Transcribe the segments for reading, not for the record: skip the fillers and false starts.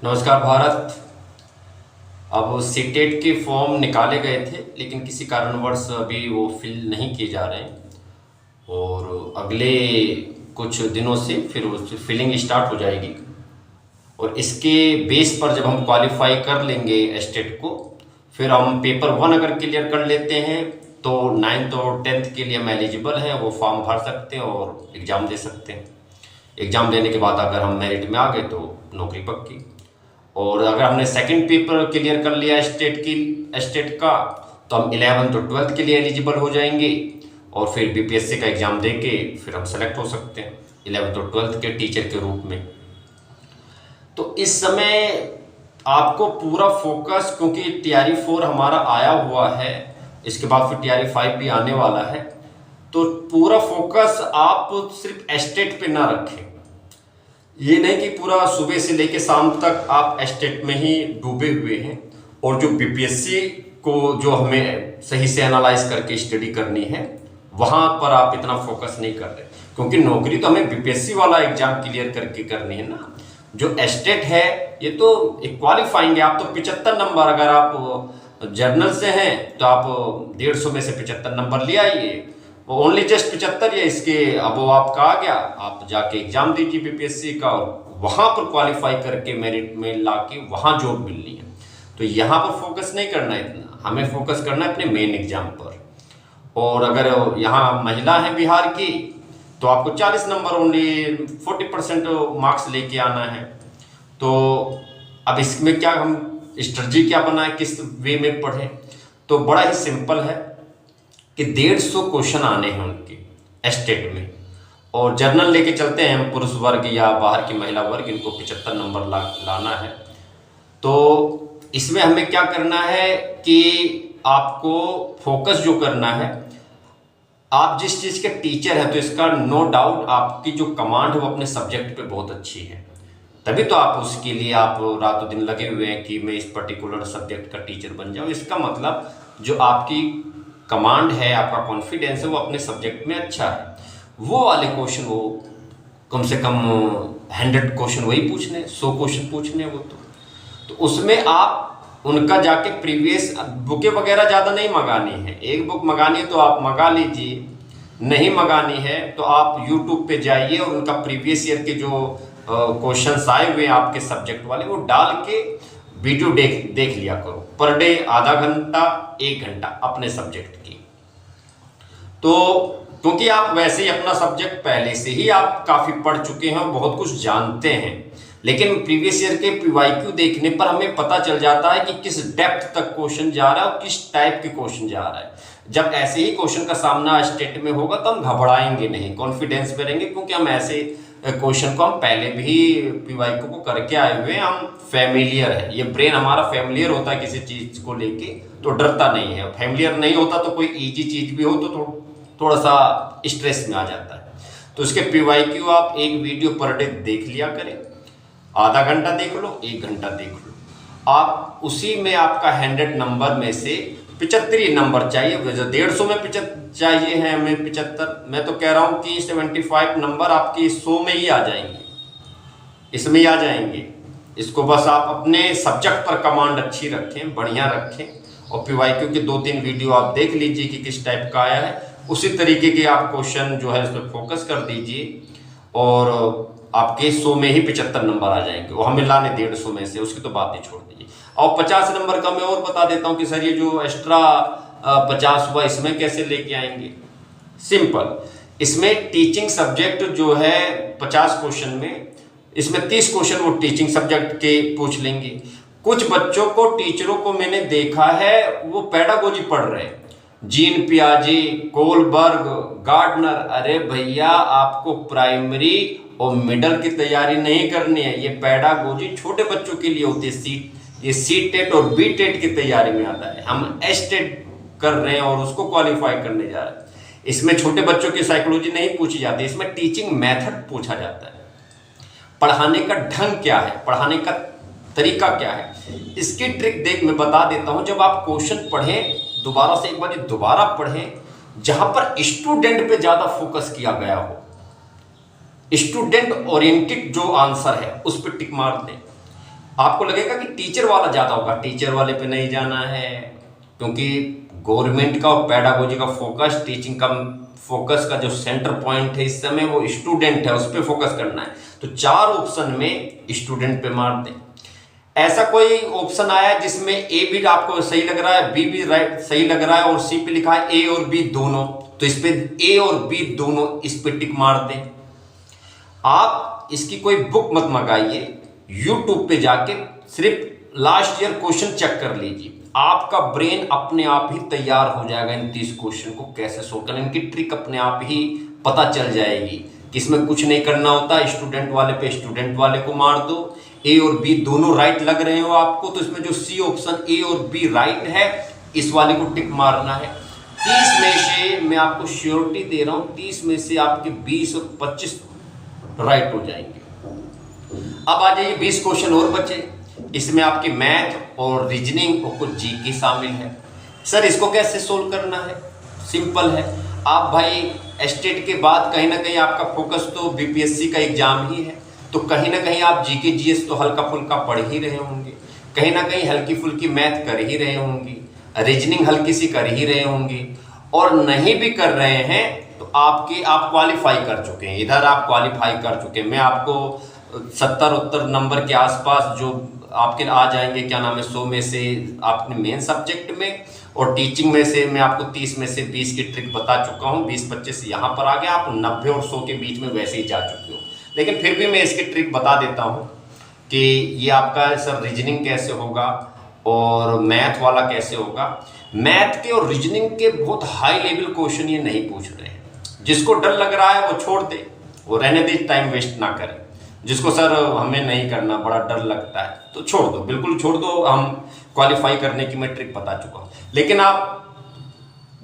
नमस्कार भारत। अब सीटेट के फॉर्म निकाले गए थे लेकिन किसी कारणवश अभी वो फिल नहीं किए जा रहे हैं और अगले कुछ दिनों से फिर उसकी फिलिंग स्टार्ट हो जाएगी। और इसके बेस पर जब हम क्वालिफाई कर लेंगे एस्टेट को, फिर हम पेपर 1 अगर क्लियर कर लेते हैं तो 9th और 10th के लिए हम एलिजिबल हैं, वो फॉर्म भर सकते हैं और एग्ज़ाम दे सकते हैं। एग्ज़ाम देने के बाद अगर हम मेरिट में आ गए तो नौकरी पक्की। और अगर हमने सेकंड पेपर क्लियर कर लिया एस्टेट का तो हम 11th और 12th के लिए एलिजिबल हो जाएंगे और फिर बीपीएससी का एग्ज़ाम दे के फिर हम सेलेक्ट हो सकते हैं 11th और 12th के टीचर के रूप में। तो इस समय आपको पूरा फोकस, क्योंकि टीआरई 4 हमारा आया हुआ है, इसके बाद फिर टीआरई 5 भी आने वाला है, तो पूरा फोकस आप सिर्फ एस्टेट पे ना रखें। ये नहीं कि पूरा सुबह से लेकर शाम तक आप एस्टेट में ही डूबे हुए हैं और जो बीपीएससी को जो हमें सही से एनालाइज करके स्टडी करनी है वहां पर आप इतना फोकस नहीं कर रहे, क्योंकि नौकरी तो हमें बीपीएससी वाला एग्जाम क्लियर करके करनी है ना। जो एस्टेट है ये तो एक क्वालिफाइंग है। आप तो 75 नंबर, अगर आप जर्नल से हैं तो आप 150 में से 75 नंबर ले आइए, ओनली जस्ट 75 या इसके अब वो आपका आ गया, आप जाके एग्जाम दीजिए बीपीएससी का और वहां पर क्वालिफाई करके मेरिट में लाके वहां जॉब मिलनी है। तो यहाँ पर फोकस नहीं करना है इतना, हमें फोकस करना है अपने मेन एग्जाम पर। और अगर यहाँ महिला है बिहार की तो आपको 40 नंबर, ओनली 40% मार्क्स लेके आना है। तो अब इसमें क्या हम स्ट्रेटजी क्या बनाए, किस वे में पढ़ें, तो बड़ा ही सिंपल है कि 150 क्वेश्चन आने हैं उनके एस्टेट में, और जर्नल लेके चलते हैं हम पुरुष वर्ग या बाहर की महिला वर्ग, इनको 75 नंबर लाना है। तो इसमें हमें क्या करना है कि आपको फोकस जो करना है, आप जिस चीज़ के टीचर हैं तो इसका नो डाउट आपकी जो कमांड है वो अपने सब्जेक्ट पे बहुत अच्छी है, तभी तो आप उसके लिए आप रातों दिन लगे हुए हैं कि मैं इस पर्टिकुलर सब्जेक्ट का टीचर बन जाऊँ। इसका मतलब जो आपकी कमांड है, आपका कॉन्फिडेंस है, वो अपने सब्जेक्ट में अच्छा है। वो वाले क्वेश्चन वो कम से कम 100 क्वेश्चन वही पूछने, 100 क्वेश्चन पूछने वो तो उसमें आप उनका जाके प्रीवियस बुकें वगैरह ज़्यादा नहीं मंगानी है। एक बुक मंगानी है तो आप मंगा लीजिए, नहीं मंगानी है तो आप यूट्यूब पे जाइए और उनका प्रीवियस ईयर के जो क्वेश्चंस आए हुए हैं आपके सब्जेक्ट वाले, वो डाल के वीडियो देख लिया करो। पर डे आधा घंटा 1 घंटा अपने सब्जेक्ट की। तो क्योंकि आप वैसे ही अपना सब्जेक्ट पहले से ही आप काफ़ी पढ़ चुके हैं और बहुत कुछ जानते हैं, लेकिन प्रीवियस ईयर के पीवाईक्यू देखने पर हमें पता चल जाता है कि किस डेप्थ तक क्वेश्चन जा रहा है और किस टाइप के क्वेश्चन जा रहा है। जब ऐसे ही क्वेश्चन का सामना स्टेट में होगा तो हम घबराएंगे नहीं, कॉन्फिडेंस में रहेंगे, क्योंकि हम ऐसे क्वेश्चन को हम पहले भी पीवाईक्यू को करके आए हुए हैं, हम फैमिलियर है। ये ब्रेन हमारा फैमिलियर होता है किसी चीज को लेके तो डरता नहीं है। फैमिलियर नहीं होता तो कोई इजी चीज भी हो तो थोड़ा सा स्ट्रेस में आ जाता है। तो उसके पीवाईक्यू आप एक वीडियो पर डे देख लिया करें, आधा घंटा देख लो, 1 घंटा देख लो, आप उसी में आपका 100 नंबर में से 75 नंबर चाहिए। 150 में 75 चाहिए है हमें 75, मैं तो कह रहा हूँ कि 75 नंबर आपकी 100 में ही आ जाएंगे, इसमें ही आ जाएंगे। इसको बस आप अपने सब्जेक्ट पर कमांड अच्छी रखें, बढ़िया रखें, और पीवाईक्यू के 2-3 वीडियो आप देख लीजिए कि किस टाइप का आया है, उसी तरीके के आप क्वेश्चन जो है उस पर फोकस कर दीजिए और आपके 100 में ही 75 नंबर आ जाएंगे। वो हमें लाने 150 में से, उसकी तो बात ही छोड़ दीजिए। और 50 नंबर का मैं और बता देता हूँ कि सर ये जो एक्स्ट्रा 50 हुआ इसमें कैसे लेके आएंगे। सिंपल, इसमें टीचिंग सब्जेक्ट जो है 50 क्वेश्चन में, इसमें 30 क्वेश्चन वो टीचिंग सब्जेक्ट के पूछ लेंगे। कुछ बच्चों को, टीचरों को मैंने देखा है वो पेडागोजी पढ़ रहे हैं, जीन पियाजे, कोलबर्ग, गार्डनर। अरे भैया, आपको प्राइमरी और मिडल की तैयारी नहीं करनी है, ये पेडागोजी छोटे बच्चों के लिए होती है। ये सी-टेट और बी-टेट की तैयारी में आता है, हम एस-टेट कर रहे हैं और उसको क्वालिफाई करने जा रहे हैं। इसमें छोटे बच्चों की साइकोलॉजी नहीं पूछी जाती, इसमें टीचिंग मेथड पूछा जाता है। पढ़ाने का ढंग क्या है, पढ़ाने का तरीका क्या है, इसकी ट्रिक देख मैं बता देता हूं। जब आप क्वेश्चन पढ़ें, दोबारा से एक बार दोबारा पढ़ें, जहां पर स्टूडेंट पे ज्यादा फोकस किया गया हो, स्टूडेंट ओरिएंटेड जो आंसर है उस पर टिक मार दें। आपको लगेगा कि टीचर वाला ज़्यादा होगा, टीचर वाले पे नहीं जाना है, क्योंकि गवर्नमेंट का और पेडागोजी का फोकस, टीचिंग का फोकस का जो सेंटर पॉइंट है इस समय वो स्टूडेंट है, उस पर फोकस करना है। तो 4 ऑप्शन में स्टूडेंट पे मार दें। ऐसा कोई ऑप्शन आया जिसमें ए भी आपको सही लग रहा है, बी भी राइट सही लग रहा है और सी पे लिखा है ए और बी दोनों, तो इस पे ए और बी दोनों इस पे टिक मार दें। आप इसकी कोई बुक मत मंगाइए, यूट्यूब पे जाके सिर्फ लास्ट ईयर क्वेश्चन चेक कर लीजिए, आपका ब्रेन अपने आप ही तैयार हो जाएगा इन 30 क्वेश्चन को कैसे सोल्व करना। इनकी ट्रिक अपने आप ही पता चल जाएगी कि इसमें कुछ नहीं करना होता। स्टूडेंट वाले पे स्टूडेंट वाले को मार दो, ए और बी दोनों राइट लग रहे हो आपको तो इसमें जो सी ऑप्शन ए और बी राइट है इस वाले को टिक मारना है। 30 में से मैं आपको श्योरिटी दे रहा हूं, 30 में से आपके 20 और 25 राइट हो जाएंगे। अब आ जाइए 20 क्वेश्चन और बचे, इसमें आपके मैथ और रीजनिंग और कुछ जीके शामिल है। सर इसको कैसे सोल्व करना है? सिंपल है, आप भाई स्टेट के बाद कहीं ना कहीं आपका फोकस तो बीपीएससी का एग्जाम ही है, तो कहीं ना कहीं आप जीके जीएस तो हल्का फुल्का पढ़ ही रहे होंगे, कहीं ना कहीं हल्की फुल्की मैथ कर ही रहे होंगे, रीजनिंग हल्की सी कर ही रहे होंगे, और नहीं भी कर रहे हैं तो आप क्वालिफाई कर चुके हैं, इधर आप क्वालिफाई कर चुके हैं। मैं आपको 70-70 नंबर के आसपास जो आपके आ जाएंगे, क्या नाम है, 100 में से आपने मेन सब्जेक्ट में, और टीचिंग में से मैं आपको 30 में से 20 की ट्रिक बता चुका हूँ, 20-25 यहाँ पर आ गए, आप 90 और 100 के बीच में वैसे ही जा चुके हो। लेकिन फिर भी मैं इसकी ट्रिक बता देता हूँ कि ये आपका सर रीजनिंग कैसे होगा और मैथ वाला कैसे होगा। मैथ के और रीजनिंग के बहुत हाई लेवल क्वेश्चन ये नहीं पूछ रहे हैं, जिसको डर लग रहा है वो छोड़ दे, वो रहने दे, टाइम वेस्ट ना करे। जिसको सर हमें नहीं करना, बड़ा डर लगता है, तो छोड़ दो, बिल्कुल छोड़ दो, हम क्वालिफाई करने की मैं ट्रिक बता चुका हूँ। लेकिन आप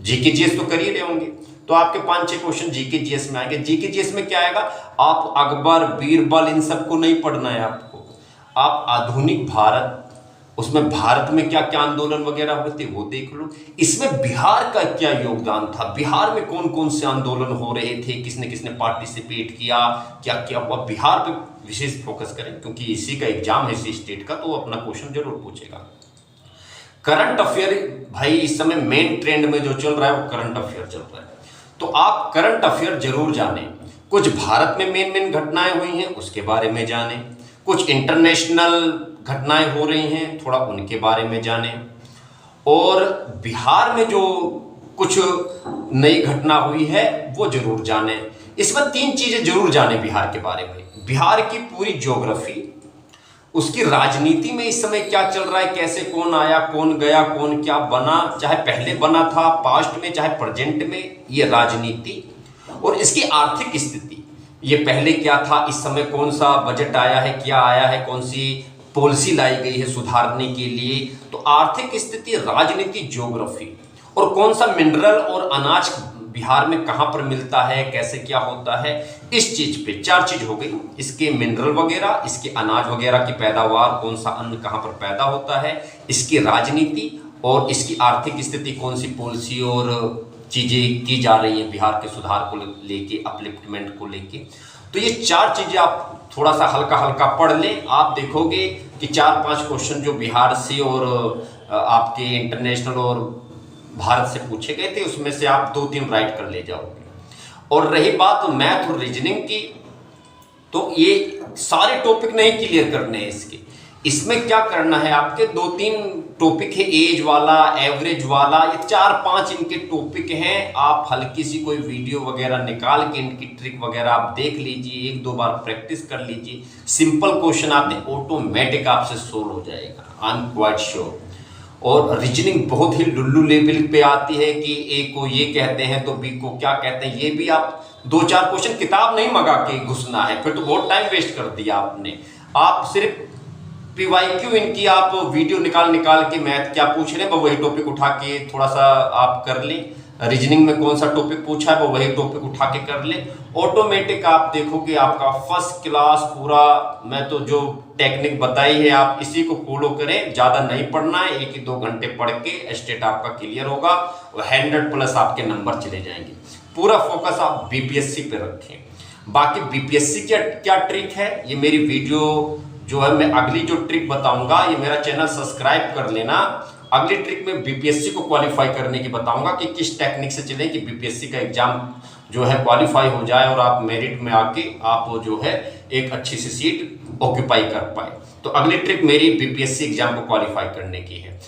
जीके जीएस तो कर ही रहे होंगे, तो आपके 5-6 क्वेश्चन जीके जीएस में आएंगे। जीके जीएस में क्या आएगा, आप अकबर बीरबल इन सबको नहीं पढ़ना है आपको, आप आधुनिक भारत, उसमें भारत में क्या क्या आंदोलन वगैरह हुए थे वो देख लो, इसमें बिहार का क्या योगदान था, बिहार में कौन कौन से आंदोलन हो रहे थे, किसने किसने पार्टिसिपेट किया, क्या क्या हुआ, बिहार पे विशेष फोकस करें, क्योंकि इसी का एग्जाम है इसी स्टेट का, तो वो अपना क्वेश्चन जरूर पूछेगा। करंट अफेयर भाई इस समय मेन ट्रेंड में जो चल रहा है वो करंट अफेयर चल रहा है, तो आप करंट अफेयर जरूर जानें। कुछ भारत में मेन घटनाएं हुई हैं उसके बारे में जानें, कुछ इंटरनेशनल घटनाएं हो रही हैं थोड़ा उनके बारे में जानें, और बिहार में जो कुछ नई घटना हुई है वो जरूर जानें। इसमें 3 चीजें जरूर जानें बिहार के बारे में, बिहार की पूरी ज्योग्राफी, उसकी राजनीति में इस समय क्या चल रहा है, कैसे कौन आया कौन गया, कौन क्या बना, चाहे पहले बना था पास्ट में चाहे प्रेजेंट में, ये राजनीति, और इसकी आर्थिक स्थिति, ये पहले क्या था, इस समय कौन सा बजट आया है, क्या आया है, कौन सी पॉलिसी लाई गई है सुधारने के लिए, तो आर्थिक स्थिति, राजनीति, ज्योग्राफी, और कौन सा मिनरल और अनाज बिहार में कहां पर मिलता है, कैसे क्या होता है, इस चीज पे 4 चीज हो गई, इसके मिनरल वगैरह, इसके अनाज वगैरह की पैदावार, कौन सा अन्न कहां पर पैदा होता है, इसकी राजनीति, और इसकी आर्थिक स्थिति, कौन सी पॉलिसी और चीजें की जा रही हैं बिहार के सुधार को लेके, अपलिफ्टमेंट को लेके। तो ये 4 चीजें आप थोड़ा सा हल्का हल्का पढ़ लें, आप देखोगे कि 4-5 क्वेश्चन जो बिहार से और आपके इंटरनेशनल और भारत से पूछे गए थे उसमें से आप 2-3 राइट कर ले जाओगे। और रही बात मैथ और रीजनिंग की, तो ये सारे टॉपिक नहीं क्लियर करने हैं इसमें क्या करना है, आपके 2-3 टॉपिक है, एज वाला, एवरेज वाला, ये 4-5 इनके टॉपिक हैं। आप हल्की सी कोई वीडियो वगैरह निकाल के इनकी ट्रिक वगैरह आप देख लीजिए, 1-2 बार प्रैक्टिस कर लीजिए, सिंपल क्वेश्चन आते ऑटोमेटिक आपसे सोल्व हो जाएगा, आई एम क्वाइट श्योर। और रीजनिंग बहुत ही लुल्लू लेवल पे आती है कि ए को ये कहते हैं तो बी को क्या कहते हैं, ये भी आप 2-4 क्वेश्चन किताब नहीं मंगा के घुसना है, फिर तो बहुत टाइम वेस्ट कर दिया आपने। आप सिर्फ PYQ इनकी आप वीडियो निकाल के मैथ क्या पूछ रहे हैं वो वही टॉपिक उठा के थोड़ा सा आप कर लें, रीजनिंग में कौन सा टॉपिक पूछा है वो वही टॉपिक उठा के कर लें, ऑटोमेटिक आप देखोगे आपका फर्स्ट क्लास पूरा। मैं तो जो टेक्निक बताई है आप इसी को फॉलो करें, ज़्यादा नहीं पढ़ना है, 1-2 घंटे पढ़ के स्टेट आपका क्लियर होगा और 100+ आपके नंबर चले जाएंगे। पूरा फोकस आप BPSC पे रखें। बाकी BPSC क्या ट्रिक है, ये मेरी वीडियो जो है मैं अगली जो ट्रिक बताऊंगा, ये मेरा चैनल सब्सक्राइब कर लेना। अगली ट्रिक में बीपीएससी को क्वालिफाई करने की बताऊंगा कि किस टेक्निक से चले कि बीपीएससी का एग्जाम जो है क्वालिफाई हो जाए और आप मेरिट में आके आप जो है एक अच्छी सी सीट ऑक्यूपाई कर पाए। तो अगली ट्रिक मेरी बीपीएससी एग्जाम को क्वालिफाई करने की है।